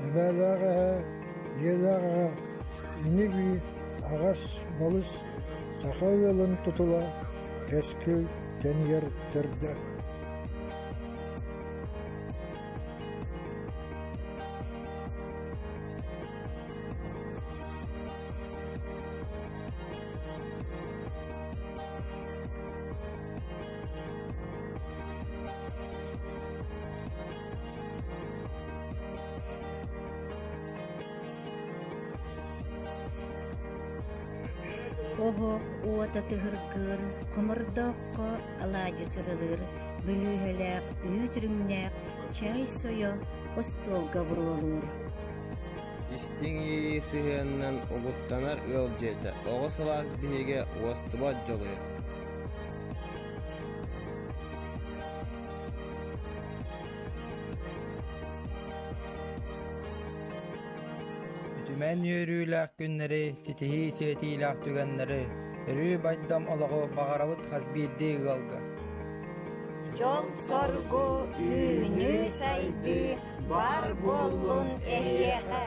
эбэлээҕэ, иэлээҕэ, иниби, аҕас, балыс, саха ыалын тутула, кэскүл, тэньер тэрдэ. Оһох уота тыһыргыр, хомордооххо алаадьы сырылыр, бүлүүһэлээх, үүтүрүҥнээх, чай сойо остуолга буруолуур. Истиң сыһыаннан угуттанар ыалдьыата, оҕо салаас биһиге уостубат дьолуйа. Түмэн үөрүүлээх күннэри, ситиһии сиэтиилээх түгэннэри, өрүү байдам олоҕу баҕарабыт хасбиирдии ыалга. Жол соргу үүнүү сайды бар боллун эһиэхэ.